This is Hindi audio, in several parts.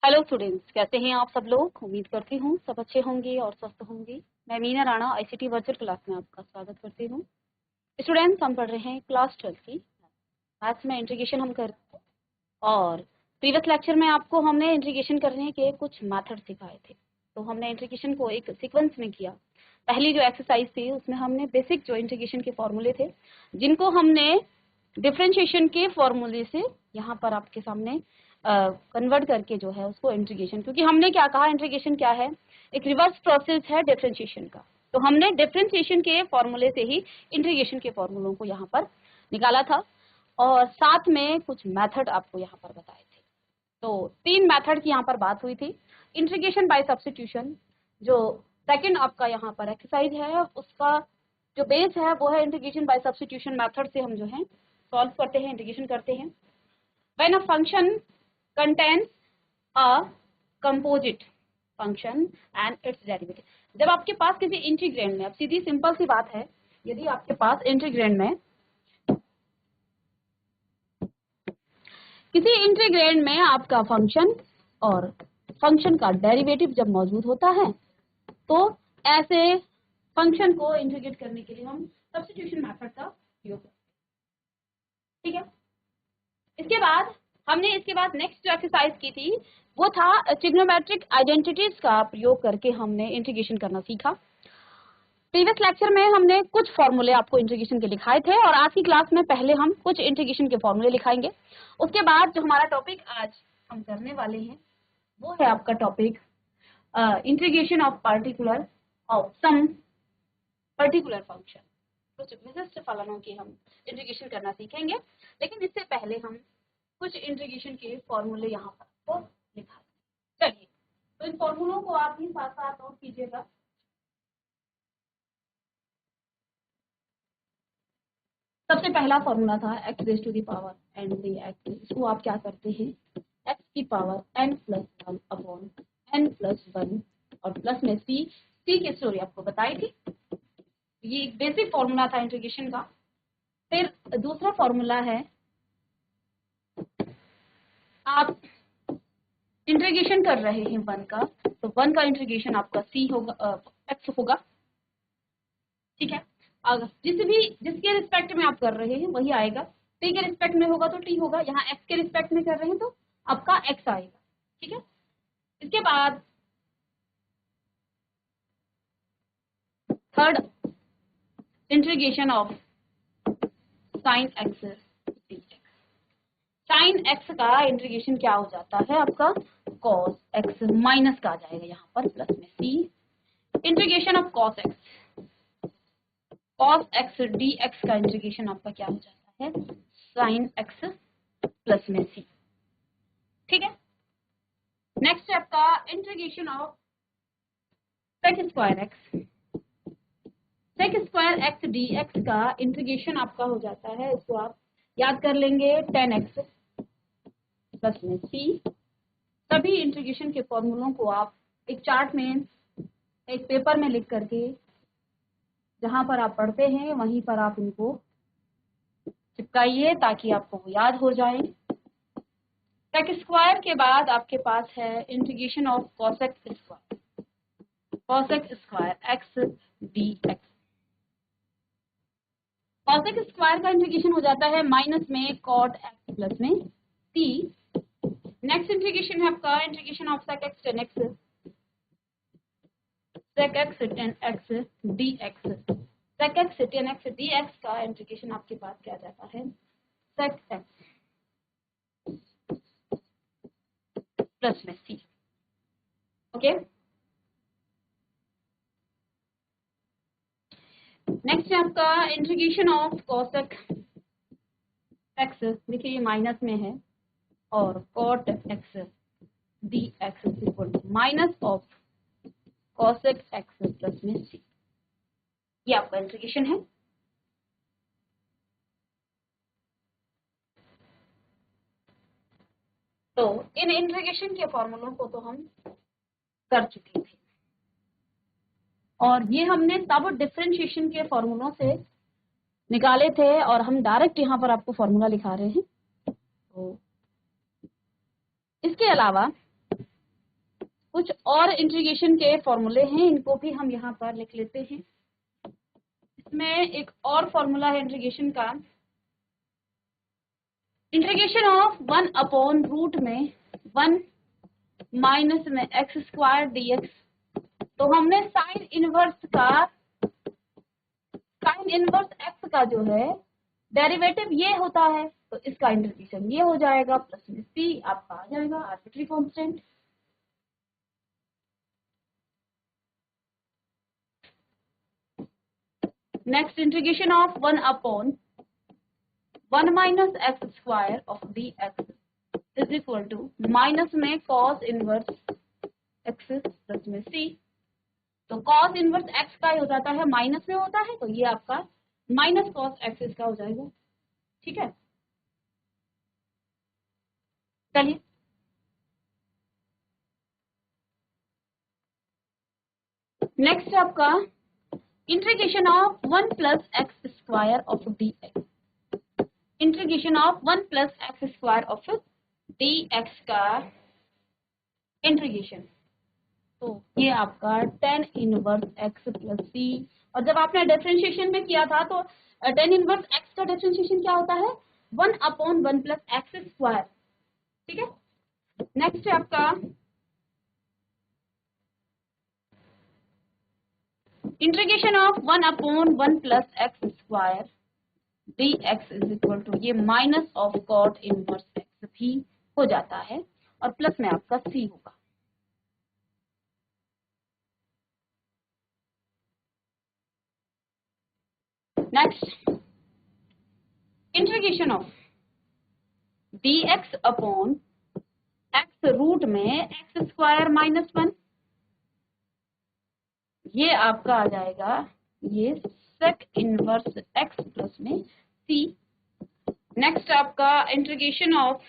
हेलो स्टूडेंट्स, कैसे हैं आप सब लोग। उम्मीद करती हूँ सब अच्छे होंगे और स्वस्थ होंगे। मैं Meena Rana ICT virtual class में आपका स्वागत करती हूँ। स्टूडेंट्स, हम पढ़ रहे हैं क्लास 12 की मैथ्स में इंटीग्रेशन हम कर रहे हैं। और प्रीवियस लेक्चर में आपको हमने इंटीग्रेशन करने के कुछ मेथड सिखाए थे। तो हमने इंटीग्रेशन को एक सीक्वेंस में किया। पहली जो एक्सरसाइज थी उसमें हमने बेसिक जो इंटीग्रेशन के फॉर्मूले थे जिनको हमने डिफरेंशिएशन के फॉर्मूले से यहाँ पर आपके सामने कन्वर्ट करके जो है उसको इंटीग्रेशन, क्योंकि हमने क्या कहा, इंटीग्रेशन क्या है, एक रिवर्स प्रोसेस है डिफरेंशिएशन का। तो हमने डिफरेंशिएशन के फॉर्मूले से ही इंटीग्रेशन के फॉर्मूलों को यहाँ पर निकाला था और साथ में कुछ मेथड आपको यहाँ पर बताए थे। तो 3 मेथड की यहाँ पर बात हुई थी। इंटीग्रेशन बाय सब्स्टिट्यूशन, जो सेकंड आपका यहाँ पर एक्सरसाइज है, उसका जो बेस है वो है इंटीग्रेशन बाय सब्स्टिट्यूशन मेथड से हम जो है सॉल्व करते हैं, इंटीग्रेशन करते हैं। When a function contains a composite function and its derivative, जब आपके पास किसी इंटीग्रैंड में, अब सीधी सिंपल सी बात है, यदि आपके पास इंटीग्रैंड में किसी इंटीग्रैंड में आपका फंक्शन और फंक्शन का डेरिवेटिव जब मौजूद होता है तो ऐसे फंक्शन को इंटीग्रेट करने के लिए हम सब्स्टिट्यूशन मेथड का उपयोग करते हैं। ठीक है, इसके बाद नेक्स्ट जो एक्सरसाइज की थी वो था ट्रिग्नोमेट्रिक आइडेंटिटीज का प्रयोग करके हमने इंटीग्रेशन करना सीखा। प्रीवियस लेक्चर में हमने कुछ फॉर्मूले आपको इंटीग्रेशन के लिखाए थे और आज की क्लास में पहले हम कुछ इंटीग्रेशन के फॉर्मूले लिखाएंगे। उसके बाद जो हमारा टॉपिक आज हम करने वाले हैं वो है आपका topic integration of some particular function. कुछ विशिष्ट फलनों की हम इंटीग्रेशन करना सीखेंगे, लेकिन इससे पहले हम कुछ इंटीग्रेशन के फॉर्मूले यहाँ पर तो लिखा। चलिए, तो इन फॉर्मूलों को आप भी साथ साथ नोट कीजिएगा। सबसे पहला फॉर्मूला था x raise to the power n से x। इसको आप क्या करते हैं, x की पावर n+1 अपॉन n+1 और प्लस में c की स्टोरी आपको बताई थी। ये एक बेसिक फॉर्मूला था इंटीग्रेशन का। फिर दूसरा फॉर्मूला है, आप इंटीग्रेशन कर रहे हैं 1 का, तो 1 का इंटीग्रेशन आपका c होगा, x होगा। ठीक है, अगर जिसके रिस्पेक्ट में आप कर रहे हैं वही आएगा। t के रिस्पेक्ट में होगा तो t होगा, यहाँ x के रिस्पेक्ट में कर रहे हैं तो आपका x आएगा। ठीक है, इसके बाद third integration of sine x dx। Sine x का इंटीग्रेशन क्या हो जाता है आपका, cos x माइनस का आ जाएगा यहाँ पर प्लस में c। Integration of cos x dx का इंटीग्रेशन आपका क्या हो जाता है, sin x प्लस में c। ठीक है, नेक्स्ट है आपका integration of sec square x dx का इंटीग्रेशन आपका हो जाता है, इसको आप याद कर लेंगे, tan x प्लस में c। सभी इंटीग्रेशन के फॉर्मूलों को आप एक चार्ट में, एक पेपर में लिख करके जहां पर आप पढ़ते हैं वहीं पर आप इनको चिपकाइए ताकि आपको याद हो जाए। sec स्क्वायर के बाद आपके पास है integration of cosec square x dx। cosec square का इंटीग्रेशन हो जाता है माइनस में cot x प्लस में c। नेक्स्ट इंटीग्रेशन है आपका integration of sec x tan x dx। sec x tan x dx का इंटीग्रेशन आपके पास क्या जाता है, sec x प्लस में c। ओके, नेक्स्ट है आपका इंटीग्रेशन ऑफ cosec x, देखिए ये माइनस में है, और cot x dx equal to minus of cosec x plus में c। ये आपका इंटीग्रेशन है। तो इन इंटीग्रेशन के फॉर्मूलों को तो हम कर चुके थे और ये हमने तब डिफरेंशिएशन के फॉर्मूलों से निकाले थे और हम डायरेक्ट यहाँ पर आपको फॉर्मूला लिखा रहे हैं। तो इसके अलावा कुछ और इंटीग्रेशन के फॉर्मूले हैं, इनको भी हम यहाँ पर लिख लेते हैं। इसमें एक और फॉर्मूला है इंटीग्रेशन का, इंटीग्रेशन ऑफ 1 अपॉन रूट में 1 माइनस में एक्स स्क्वायर dx। तो हमने साइन इनवर्स एक्स का जो है डेरिवेटिव ये होता है, तो इसका इंटीग्रेशन ये हो जाएगा, प्लस में c आपका आ जाएगा arbitrary constant. Next integration of 1 upon 1 minus x square of dx is equal to minus में कॉस इनवर्स एक्स प्लस में c। तो कॉस इनवर्स एक्स का हो जाता है माइनस में होता है, तो ये आपका माइनस कॉस एक्स इसका हो जाएगा। ठीक है, चलिए नेक्स्ट आपका integration of 1 plus x square of dx, integration of 1 plus x square of dx का इंटीग्रेशन, तो ये आपका tan inverse x plus c। और जब आपने डिफरेंशिएशन में किया था तो tan इनवर्स x का डिफरेंशिएशन क्या होता है, 1 अपॉन 1 प्लस एक्स स्क्वायर। ठीक है, नेक्स्ट है आपका integration of 1 upon 1 plus x square dx is equal to ये minus of cot inverse x भी हो जाता है, और प्लस में आपका c होगा। Next integration of dx upon x root में एक्स स्क्वायर माइनस 1, ये आपका आ जाएगा ये सेक इनवर्स x प्लस में c। नेक्स्ट आपका integration of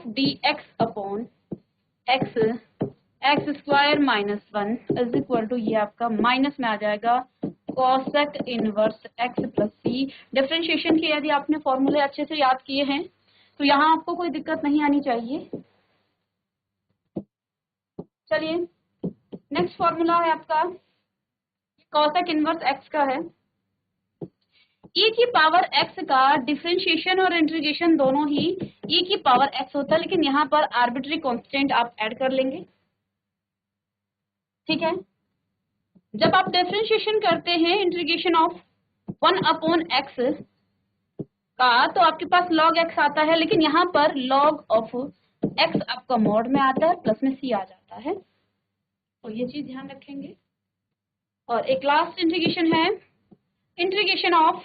dx upon x square minus 1 is equal to ये आपका माइनस में आ जाएगा cosec inverse x plus c। Differentiation के यदि आपने फॉर्मूले अच्छे से याद किए हैं तो यहाँ आपको कोई दिक्कत नहीं आनी चाहिए। चलिए नेक्स्ट फॉर्मूला है आपका कॉसेक इनवर्स x का है, e की पावर x का डिफरेंशिएशन और इंटीग्रेशन दोनों ही e की पावर x होता है, लेकिन यहाँ पर आर्बिट्री कांस्टेंट आप ऐड कर लेंगे। ठीक है, जब आप डिफरेंशिएशन करते हैं इंटीग्रेशन ऑफ 1 अपॉन x का, तो आपके पास log x आता है, लेकिन यहाँ पर log ऑफ x आपका मॉड में आता है, प्लस में c आ जाता है, तो ये चीज ध्यान रखेंगे। और एक लास्ट इंटीग्रेशन है integration of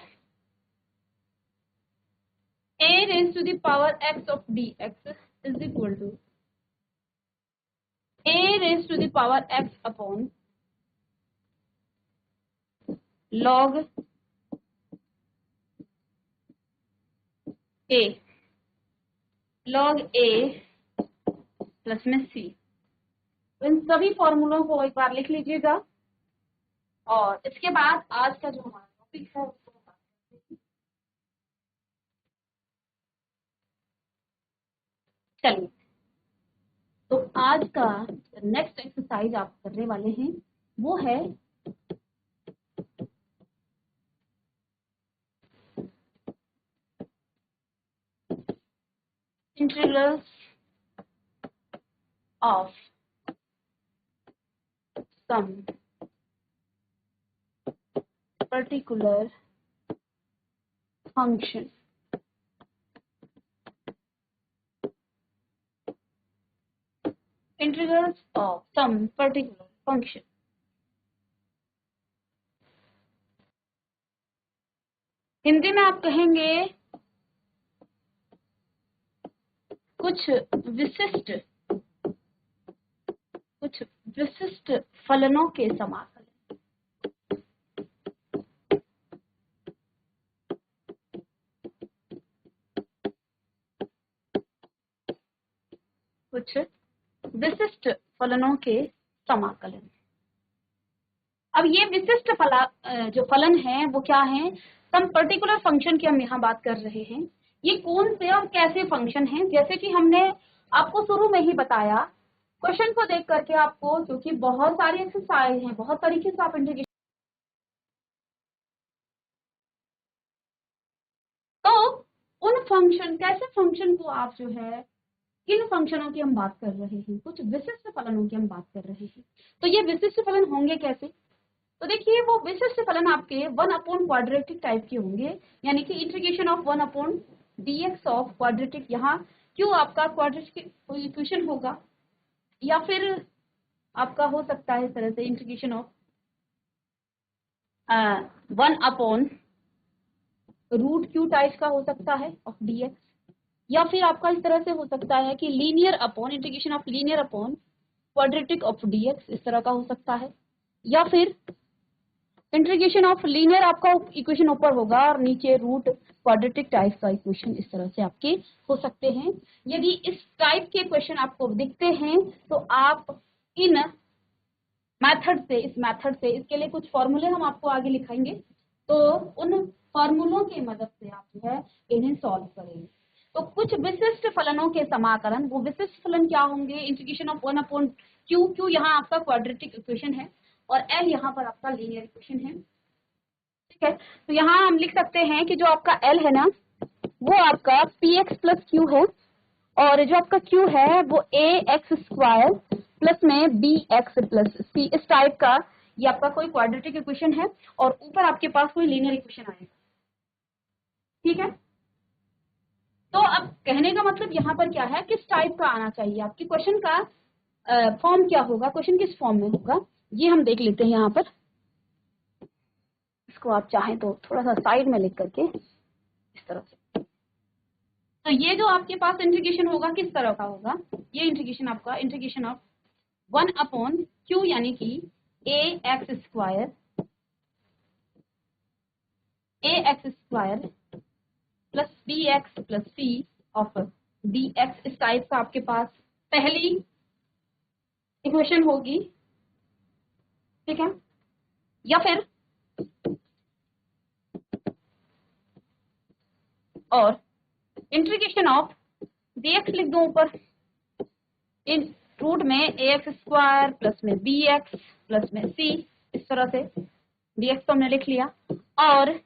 a raised to the power x of dx is equal to a raised to the power x upon log a plus में c। तो इन सभी फॉर्मूलों को एक बार लिख लीजिएगा, और इसके बाद आज का जो हमारा टॉपिक है उसको चलिए। तो आज का नेक्स्ट एक्सरसाइज आप करने वाले हैं वो है integrals of some particular function. Integrals of some particular function. Hindi में आप कहेंगे कुछ विशिष्ट फलनों के समाकलन। कुछ विशिष्ट फलनों के समाकलन। अब ये विशिष्ट जो फलन है वो क्या है, सम पर्टिकुलर फंक्शन की हम यहाँ बात कर रहे हैं। ये कौन से और कैसे फंक्शन हैं, जैसे कि हमने आपको शुरू में ही बताया, क्वेश्चन को देख करके आपको, क्योंकि बहुत सारी एक्सरसाइज हैं, बहुत तरीके से आप इंटीग्रेशन, तो उन फंक्शन, कैसे फंक्शन को आप जो है, किन फंक्शनों की हम बात कर रहे हैं, कुछ विशिष्ट फलनों की हम बात कर रहे हैं। तो ये विशिष्ट फलन होंगे कैसे, तो देखिए वो विशिष्ट फलन आपके 1/क्वाड्रेटिक टाइप के होंगे, यानी कि integration of 1/dx of quadratic, यहाँ क्यों आपका क्वाड्रेटिक इक्वेशन होगा, या फिर आपका हो सकता है इस तरह से इंटीग्रेशन ऑफ 1/√q टाइप का हो सकता है ऑफ dx, या फिर आपका इस तरह से हो सकता है कि linear upon integration of linear upon quadratic of dx, इस तरह का हो सकता है, या फिर इंटीग्रेशन ऑफ लीनियर आपका इक्वेशन ऊपर होगा और नीचे रूट क्वाड्रेटिक टाइप का इक्वेशन, इस तरह से आपके हो सकते हैं। यदि इस टाइप के क्वेश्चन आपको दिखते हैं तो आप इन मेथड से, इस मेथड से, इसके लिए कुछ फॉर्मूले हम आपको आगे लिखाएंगे, तो उन फॉर्मूलों की मदद से आप जो है इन्हें सॉल्व करेंगे। तो कुछ विशिष्ट फलनों के समाकलन, वो विशिष्ट फलन क्या होंगे, इंटीग्रेशन ऑफ 1/q, q यहाँ आपका क्वाड्रेटिक इक्वेशन है और l यहाँ पर आपका लीनियर इक्वेशन है, ठीक है। तो यहाँ हम लिख सकते हैं कि जो आपका l है ना, वो आपका px प्लस q है, और जो आपका q है वो ax² प्लस में bx प्लस c, इस टाइप का ये आपका कोई क्वाड्रेटिक इक्वेशन है, और ऊपर आपके पास कोई लीनियर इक्वेशन आएगा, ठीक है। तो अब कहने का मतलब यहाँ पर क्या है, किस टाइप का आना चाहिए, आपकी क्वेश्चन का फॉर्म क्या होगा, क्वेश्चन किस फॉर्म में होगा, ये हम देख लेते हैं यहाँ पर। इसको आप चाहें तो थोड़ा सा साइड में लिख करके इस तरह से, तो ये जो आपके पास इंटीग्रेशन होगा किस तरह का होगा, ये इंटीग्रेशन आपका इंटीग्रेशन ऑफ 1/q, यानी कि ax² plus bx plus c of dx, इस टाइप का आपके पास पहली इक्वेशन होगी, ठीक है। या फिर और इंटीग्रेशन ऑफ dx लिख दो ऊपर, इन रूट में ax² प्लस में bx प्लस में c, इस तरह से dx तो हमने लिख लिया, और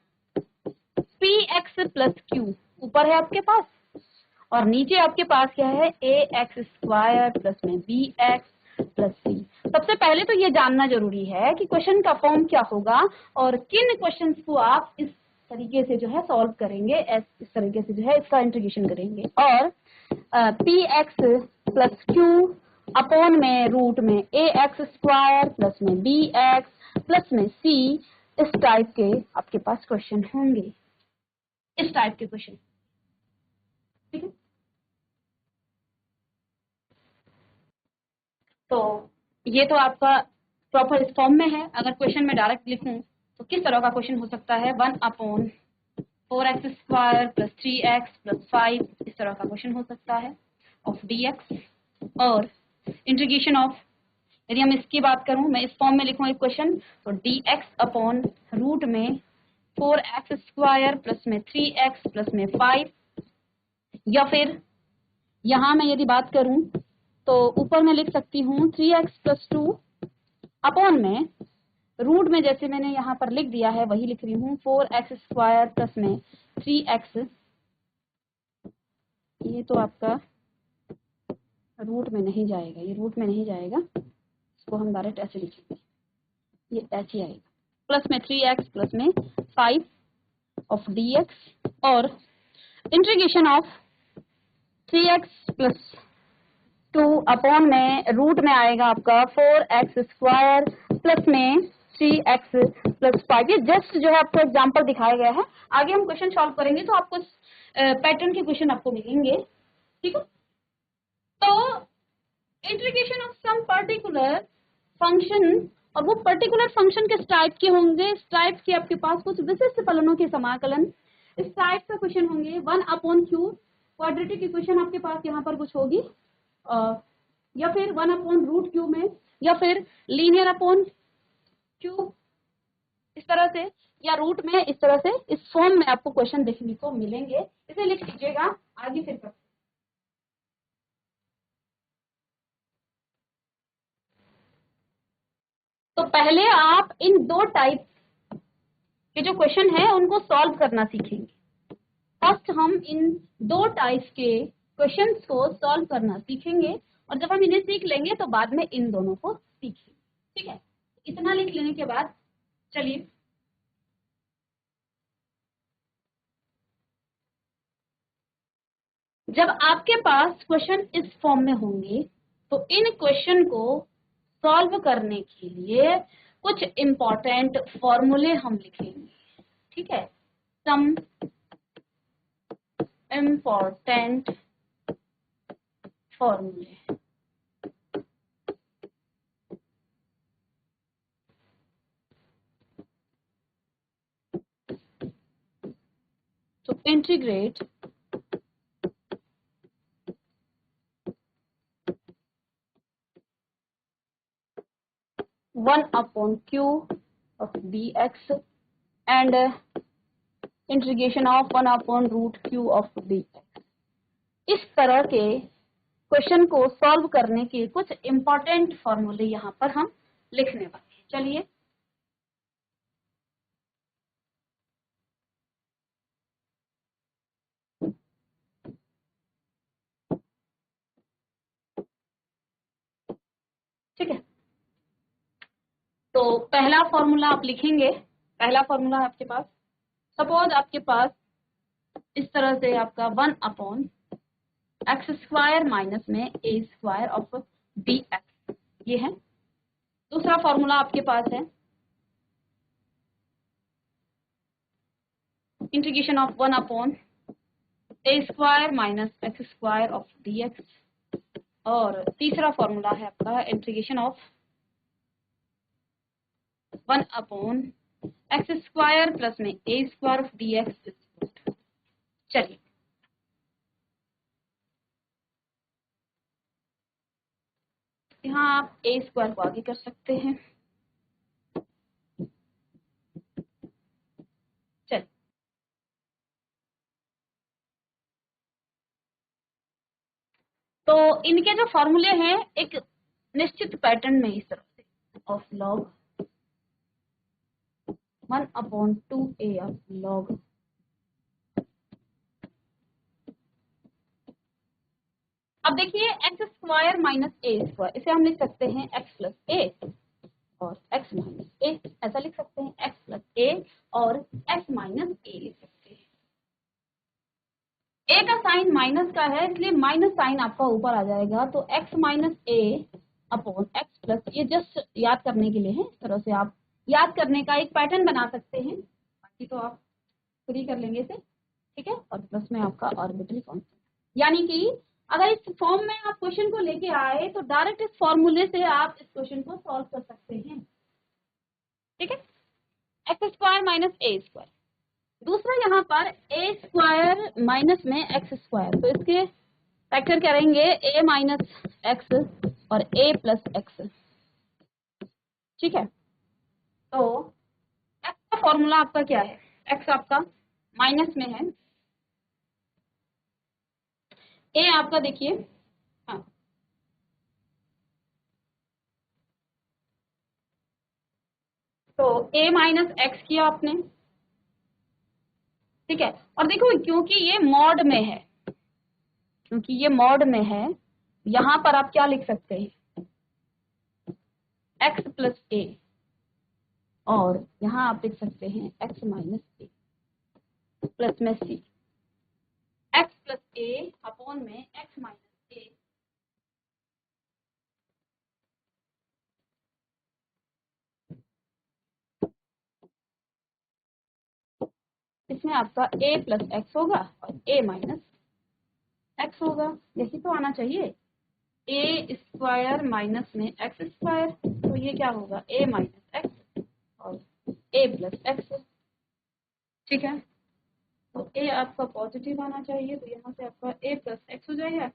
px प्लस q ऊपर है आपके पास, और नीचे आपके पास क्या है, ax² प्लस में bx प्लस c। सबसे पहले तो ये जानना जरूरी है कि क्वेश्चन का फॉर्म क्या होगा और किन क्वेश्चंस को आप इस तरीके से जो है सॉल्व करेंगे, इस तरीके से जो है इसका इंटीग्रेशन करेंगे, और px प्लस q अपॉन में रूट में ax² प्लस में bx प्लस में c, इस टाइप के आपके पास क्वेश्चन होंगे, इस टाइप के क्वेश्चन, ठीक है। तो ये तो आपका प्रॉपर इस फॉर्म में है। अगर क्वेश्चन में डायरेक्ट लिखूं तो किस तरह का क्वेश्चन हो सकता है, 1/4x² प्लस 3x प्लस 5, इस तरह का क्वेश्चन हो सकता है ऑफ dx, और इंटीग्रेशन ऑफ, यदि हम इसकी बात करूं, मैं इस फॉर्म में लिखूं एक क्वेश्चन, तो dx अपॉन रूट में 4x² प्लस में 3x प्लस में 5, या फिर यहाँ मैं यदि बात करूं तो ऊपर मैं लिख सकती हूँ 3x प्लस 2 अपॉन में रूट में, जैसे मैंने यहाँ पर लिख दिया है वही लिख रही हूँ, 4x² प्लस में 3x, ये तो आपका रूट में नहीं जाएगा, ये रूट में नहीं जाएगा, इसको हम डायरेक्ट ऐसे लिखेंगे, ये ऐसे आएगा, प्लस में 3x प्लस में 5 ऑफ dx, और integration of 3x plus 2 upon में रूट में आएगा आपका 4x² प्लस में 3x प्लस 5। ये जस्ट जो है आपको एग्जांपल दिखाया गया है, आगे हम क्वेश्चन सॉल्व करेंगे तो आपको पैटर्न के क्वेश्चन आपको मिलेंगे, ठीक है। तो integration of some particular function, और वो पर्टिकुलर फंक्शन किस टाइप के होंगे, इस टाइप के आपके पास कुछ विशिष्ट फलनों के समाकलन, इस टाइप का क्वेश्चन होंगे 1/q, क्वाड्रेटिक इक्वेशन आपके पास यहाँ पर कुछ होगी, या फिर 1/√q में, या फिर लीनियर अपॉन q, इस तरह से, या रूट में इस तरह से, इस फॉर्म में आपको क्वेश्चन देखने को मिलेंगे। इसे लिख लीजिएगा, आगे फिर करते हैं। तो पहले आप इन दो टाइप के जो क्वेश्चन है उनको सॉल्व करना सीखेंगे। फर्स्ट हम इन दो टाइप के क्वेश्चंस को सॉल्व करना सीखेंगे, और जब हम इन्हें सीख लेंगे तो बाद में इन दोनों को सीखेंगे। ठीक है, इतना लिख लेने के बाद चलिए जब आपके पास क्वेश्चन इस फॉर्म में होंगे तो इन क्वेश्चन को सॉल्व करने के लिए कुछ इंपॉर्टेंट फॉर्मूले हम लिखेंगे। ठीक है, सम इंपॉर्टेंट फॉर्मूले। तो integrate one upon q of dx and integration of one upon root q of dx। इस तरह के क्वेश्चन को सॉल्व करने के कुछ इंपॉर्टेंट फॉर्मूले यहाँ पर हम लिखने वाले हैं। चलिए ठीक है, तो पहला फॉर्मूला आप लिखेंगे। पहला फॉर्मूला है आपके पास, सपोज आपके पास इस तरह से आपका one upon x square minus में ए स्क्वायर ऑफ बी एक्स, ये है। दूसरा फॉर्मूला आपके पास है integration of one upon A square minus x square of D x, और तीसरा फॉर्मूला है आपका integration of one upon x square plus में ए स्क्वायर ऑफ डी एक्स। चलिए यहाँ आप ए स्क्वायर को आगे कर सकते हैं। चलिए तो इनके जो फॉर्मूले हैं एक निश्चित पैटर्न में इस तरह से, of log one upon two A of log अब देखिए एक्स स्क्वायर माइनस ए स्क्वायर, इसे हम लिख सकते हैं एक्स प्लस ए और एक्स माइनस ए, ऐसा लिख सकते हैं एक्स प्लस ए और एक्स माइनस ए लिख सकते हैं। ए का साइन माइनस का है इसलिए माइनस साइन आपका ऊपर आ जाएगा, तो एक्स माइनस ए अपॉन एक्स प्लस, ये जस्ट याद करने के लिए है। इस तरह से आप याद करने का एक पैटर्न बना सकते हैं, बाकी तो आप खुद ही कर लेंगे इसे। ठीक है, और प्लस में आपका ऑर्बिटल कांस्टेंट, यानी कि अगर इस फॉर्म में आप क्वेश्चन को लेके आए तो डायरेक्ट इस फॉर्मूले से आप इस क्वेश्चन को सॉल्व कर सकते हैं। ठीक है, एक्स स्क्वायर माइनस ए स्क्वायर, दूसरा यहाँ पर ए स्क्वायर माइनस में एक्स स्क्वायर, तो इसके फैक्टर क्या रहेंगे, ए माइनस एक्स और ए प्लस एक्स। ठीक है, तो एक्स का फॉर्मूला आपका क्या है, एक्स आपका माइनस में है, ए आपका देखिए, हाँ तो ए माइनस एक्स किया आपने। ठीक है, और देखो क्योंकि ये मॉड में है, क्योंकि ये मॉड में है, यहाँ पर आप क्या लिख सकते हैं, एक्स प्लस ए, और यहाँ आप लिख सकते हैं एक्स माइनस ए प्लस में सी, एक्स प्लस ए अपॉन में एक्स माइनस ए इसमें आपका a प्लस एक्स होगा और a माइनस एक्स होगा, यही तो आना चाहिए, a स्क्वायर माइनस में एक्स स्क्वायर, तो ये क्या होगा a माइनस एक्स और a प्लस एक्स। ठीक है, तो a आपका पॉजिटिव आना चाहिए, तो यहाँ से आपका a प्लस एक्स हो जाएगा,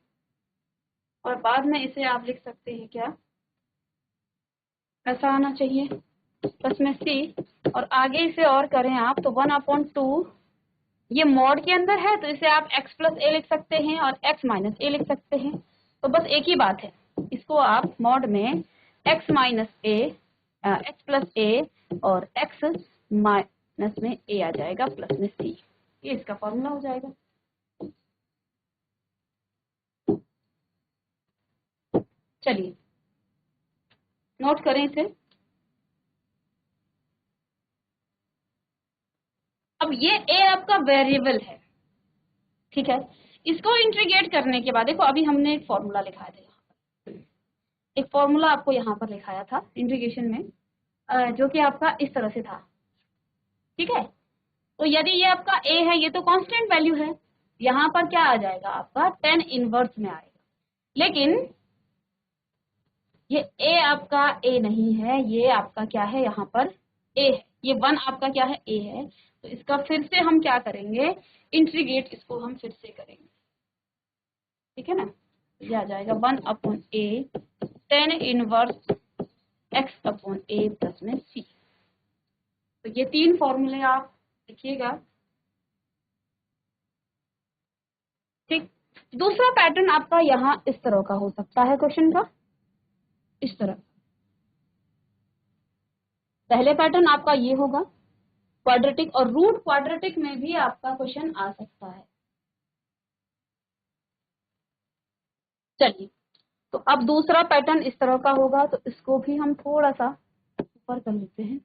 और बाद में इसे आप लिख सकते हैं क्या, ऐसा आना चाहिए। प्लस में सी, और आगे इसे और करें आप तो 1/2, ये मॉड के अंदर है तो इसे आप x प्लस ए लिख सकते हैं और x माइनस ए लिख सकते हैं। तो बस एक ही बात है, इसको आप मॉड में x माइनस ए, x प्लस ए और x माइनस में ए आ जाएगा प्लस में सी, ये इसका फॉर्मूला हो जाएगा। चलिए नोट करें इसे। अब ये a आपका वेरिएबल है, ठीक है। इसको इंटीग्रेट करने के बाद देखो, अभी हमने एक फॉर्मूला लिखाया था यहाँ पर, एक फॉर्मूला आपको यहाँ पर लिखाया था इंटीग्रेशन में, जो कि आपका इस तरह से था, ठीक है। तो यदि ये आपका a है, ये तो कांस्टेंट वैल्यू है, यहाँ पर क्या आ जाएगा आपका tan इनवर्स में आएगा। लेकिन ये a आपका a नहीं है, ये आपका क्या है, यहाँ पर a है, ये 1 आपका क्या है, a है। तो इसका फिर से हम क्या करेंगे, इंटीग्रेट इसको हम फिर से करेंगे, ठीक है ना। ये आ जाएगा 1/a tan inverse x upon a plus में c। तो ये 3 फॉर्मूले आप लिखिएगा, ठीक। दूसरा पैटर्न आपका यहाँ इस तरह का हो सकता है क्वेश्चन का, इस तरह। पहले पैटर्न आपका ये होगा क्वाड्रेटिक, और रूट क्वाड्रेटिक में भी आपका क्वेश्चन आ सकता है। चलिए, तो अब दूसरा पैटर्न इस तरह का होगा, तो इसको भी हम थोड़ा सा ऊपर कर लेते हैं।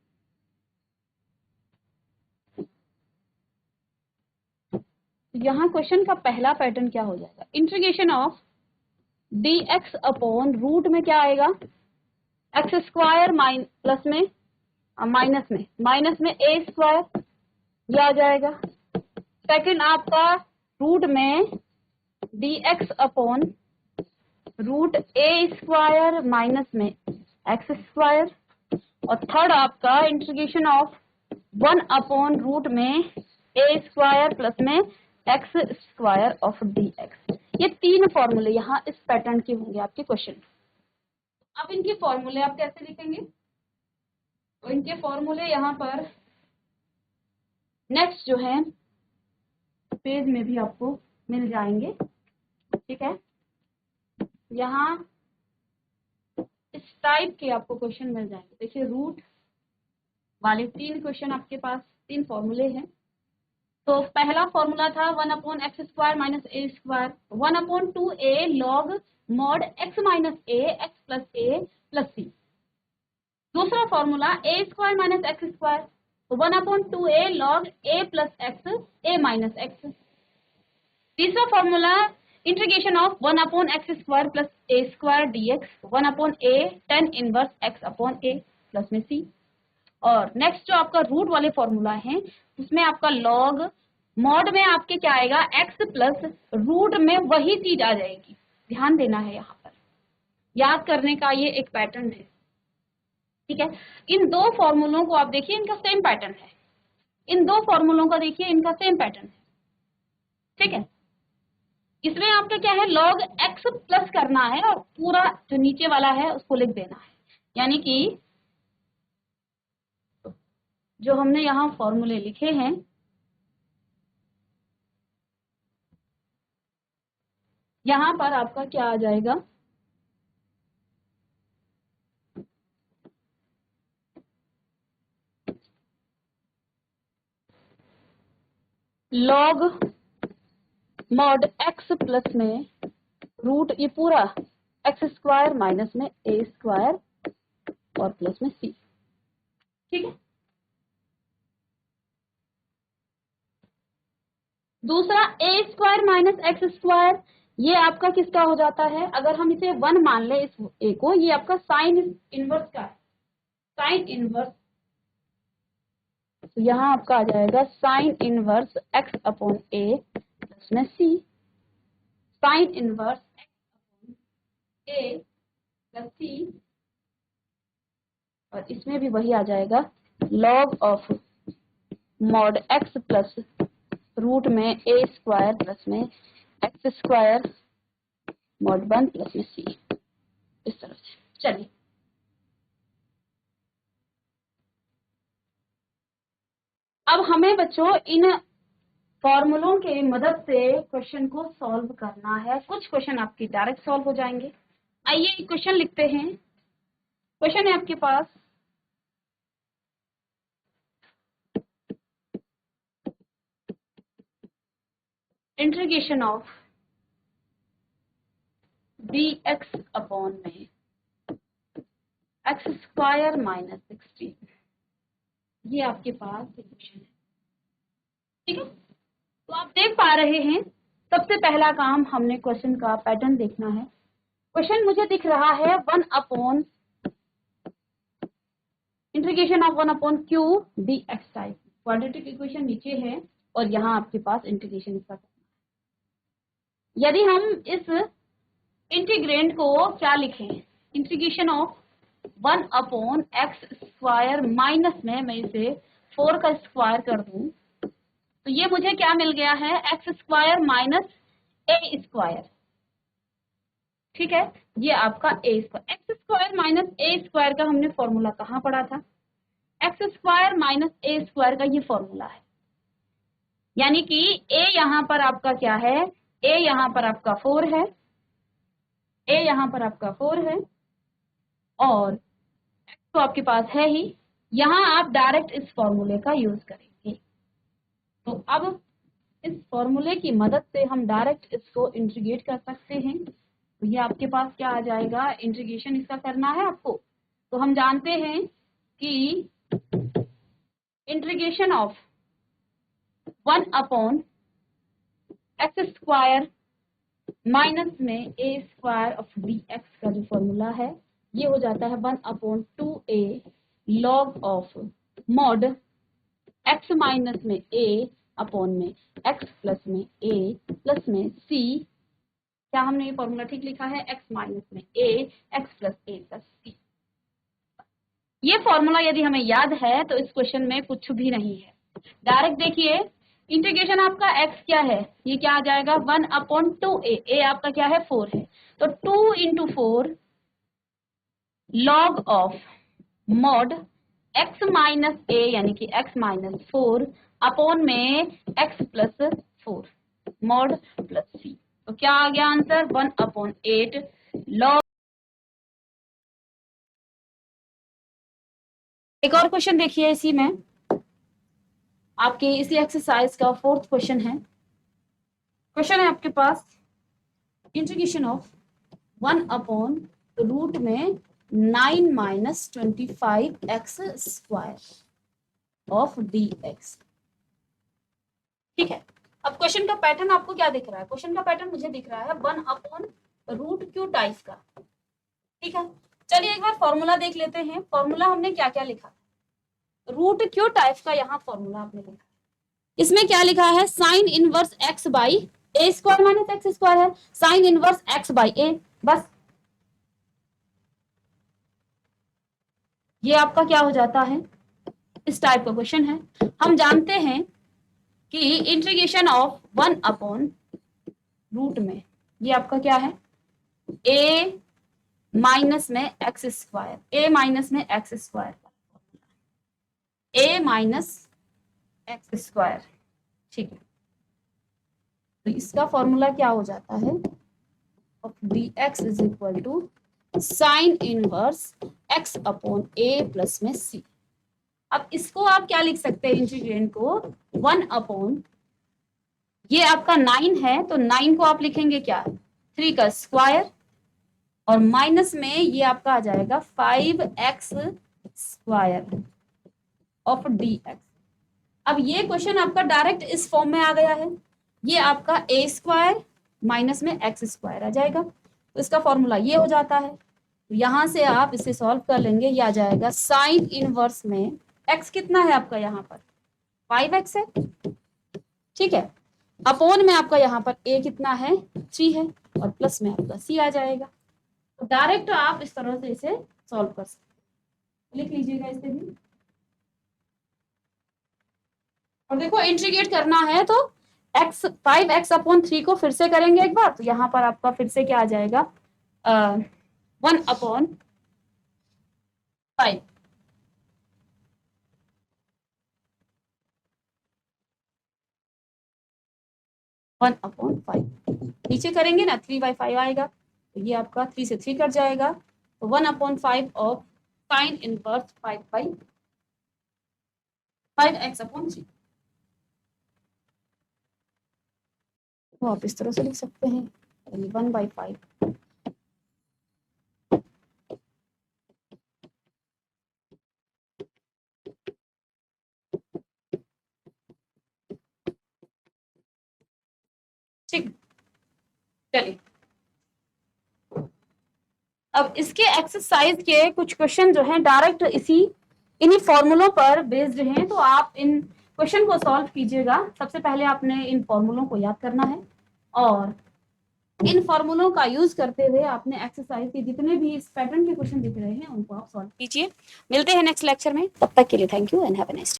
यहाँ क्वेश्चन का पहला पैटर्न क्या हो जाएगा, integration of dx upon root में क्या आएगा, एक्स स्क्वायर प्लस में माइनस में a स्क्वायर, ये आ जाएगा। सेकंड आपका रूट में dx upon root a square minus में x स्क्वायर, और थर्ड आपका इंटीग्रेशन ऑफ 1 अपॉन रूट में a स्क्वायर प्लस में x स्क्वायर ऑफ dx। ये 3 फॉर्मूले यहाँ इस पैटर्न के होंगे आपके क्वेश्चन। अब इनके फॉर्मूले आप कैसे लिखेंगे, तो इनके फॉर्मूले यहाँ पर नेक्स्ट जो है पेज में भी आपको मिल जाएंगे, ठीक है। यहाँ इस टाइप के आपको क्वेश्चन मिल जाएंगे। देखिए, रूट वाले 3 क्वेश्चन आपके पास 3 फॉर्मूले हैं। तो पहला फॉर्मूला था 1/x square minus a square, 1/2a log mod x minus a x plus a plus c। दूसरा formula a square minus x square, तो 1/2a log a plus x a minus x। तीसरा formula integration of 1/x square plus a square dx, 1/a tan inverse x upon a plus में c। और नेक्स्ट जो आपका रूट वाले फॉर्मूला है, उसमें आपका लॉग मॉड में आपके क्या आएगा, x प्लस रूट में वही चीज आ जाएगी। ध्यान देना है, यहाँ पर याद करने का ये एक पैटर्न है, ठीक है। इन 2 फॉर्मूलों को आप देखिए, इनका सेम पैटर्न है। इन 2 फॉर्मूलों का देखिए, इनका सेम पैटर्न है, ठीक है। इसमें आपका क्या है, लॉग x प्लस करना है और पूरा जो नीचे वाला है उसको लिख देना है। यानी कि जो हमने यहाँ फॉर्मूले लिखे हैं, यहाँ पर आपका क्या आ जाएगा, लॉग मॉड x प्लस में रूट, ये पूरा x स्क्वायर माइनस में a स्क्वायर और प्लस में c, ठीक है। दूसरा a square minus x square, ये आपका किसका हो जाता है, अगर हम इसे 1 मान ले इस a को, ये आपका साइन इनवर्स का है, साइन इनवर्स। तो यहाँ आपका आ जाएगा sine inverse x upon a plus में c, sine inverse x upon a plus c, और इसमें भी वही आ जाएगा log of mod x plus root में a स्क्वायर प्लस में x स्क्वायर मॉड 1 प्लस में c, इस तरह से। चलिए, अब हमें बच्चों इन फॉर्मूलों के मदद से क्वेश्चन को सॉल्व करना है। कुछ क्वेश्चन आपके डायरेक्ट सॉल्व हो जाएंगे। आइए एक क्वेश्चन लिखते हैं। क्वेश्चन है आपके पास, इंटीग्रेशन ऑफ dx अपॉन में x² माइनस 16, ये आपके पास क्वेश्चन है। ठीक है, तो आप देख पा रहे हैं सबसे पहला काम हमने क्वेश्चन का पैटर्न देखना है। क्वेश्चन मुझे दिख रहा है 1 upon integration of 1 upon Q dx type, quadratic equation नीचे है और यहाँ आपके पास इंटीग्रेशन इसका करना है। यदि हम इस इंटीग्रेंड को क्या लिखें, integration of 1 upon x² minus में मैं इसे 4 का स्क्वायर कर दूं तो ये मुझे क्या मिल गया है, x² माइनस a²। ठीक है, ये आपका a², x² माइनस a² का हमने फॉर्मूला कहाँ पढ़ा था, x² माइनस a² का ये फॉर्मूला है। यानी कि a यहाँ पर आपका क्या है, a यहाँ पर आपका 4 है, a यहाँ पर आपका 4 है और x तो आपके पास है ही। यहाँ आप डायरेक्ट इस फॉर्मूले का यूज करेंगे। तो अब इस फॉर्मूले की मदद से हम डायरेक्ट इसको इंटीग्रेट कर सकते हैं। तो ये आपके पास क्या आ जाएगा, इंटीग्रेशन इसका करना है आपको। तो हम जानते हैं कि integration of 1 upon x² minus में a² ऑफ dx का जो फॉर्मूला है ये हो जाता है 1 upon 2a log of mod x minus में a अपॉन में x प्लस में a प्लस में c। क्या हमने ये फॉर्मूला ठीक लिखा है, x माइनस में a x plus a plus c। ये फॉर्मूला यदि हमें याद है तो इस क्वेश्चन में कुछ भी नहीं है। डायरेक्ट देखिए, इंटीग्रेशन आपका x क्या है, ये क्या आ जाएगा 1 अपॉन 2a, a आपका क्या है 4 है, तो 2 into 4 log of mod x minus a यानी कि x माइनस 4 अपॉन में x plus 4 mod plus c। तो क्या आ गया आंसर, 1 अपॉन 8 लॉग। एक और क्वेश्चन देखिए इसी में, आपके इसी एक्सरसाइज का 4th क्वेश्चन है। क्वेश्चन है आपके पास इंटीग्रेशन ऑफ 1 अपॉन रूट में 9 माइनस 25x² ऑफ dx। ठीक है, अब क्वेश्चन का पैटर्न आपको क्या दिख रहा है, क्वेश्चन का पैटर्न मुझे दिख रहा है 1 अपॉन रूट क्यू टाइप का। ठीक है, चलिए एक बार फॉर्मूला देख लेते हैं। फॉर्मूला हमने क्या क्या लिखा, रूट क्यू टाइप का यहाँ फॉर्मूला आपने लिखा। इसमें क्या लिखा है, sign inverse x by a² minus x² है, sign inverse x by a। बस ये आपका क्या हो जाता है, इस टाइप का क्वेश्चन है। हम जानते हैं कि इंटीग्रेशन ऑफ 1 अपॉन रूट में ये आपका क्या है, a माइनस में x², a माइनस में x², a माइनस x²। ठीक है, तो इसका फॉर्मूला क्या हो जाता है, of dx is equal to sine inverse x upon a plus में c। अब इसको आप क्या लिख सकते हैं, इंटीग्रेंड को 1 अपॉन, ये आपका 9 है तो 9 को आप लिखेंगे क्या 3 का स्क्वायर और माइनस में ये आपका आ जाएगा 5x² ऑफ dx। अब ये क्वेश्चन आपका डायरेक्ट इस फॉर्म में आ गया है, ये आपका a² माइनस में x² आ जाएगा। तो इसका फॉर्मूला ये हो जाता है। तो यहां से आप इसे सॉल्व कर लेंगे, ये आ जाएगा साइन इनवर्स में x कितना है आपका यहाँ पर 5x है। ठीक है, अपॉन में आपका यहाँ पर a कितना है 3 है और प्लस में आपका c आ जाएगा। तो डायरेक्ट आप इस तरह से इसे सॉल्व कर सकते, लिख लीजिएगा इसे भी। और देखो इंटीग्रेट करना है तो x 5x अपॉन 3 को फिर से करेंगे एक बार, तो यहाँ पर आपका फिर से क्या आ जाएगा 1 अपॉन 5। 1/5 नीचे करेंगे ना 3/5 आएगा, तो ये आपका 3 से 3 कट जाएगा, तो 1/5 ऑफ साइन इनवर्स 5x/3। तो आप इस तरह से लिख सकते हैं 1/5 ठीक। चलिए अब इसके एक्सरसाइज के कुछ क्वेश्चन जो हैं डायरेक्ट इन्हीं फॉर्मूलों पर बेस्ड हैं, तो आप इन क्वेश्चन को सॉल्व कीजिएगा। सबसे पहले आपने इन फॉर्मूलों को याद करना है और इन फॉर्मूलों का यूज करते हुए आपने एक्सरसाइज के जितने भी इस पैटर्न के क्वेश्चन दिख रहे हैं उनको आप सॉल्व कीजिए। मिलते हैं नेक्स्ट लेक्चर में, तब तक के लिए thank you and have a nice day.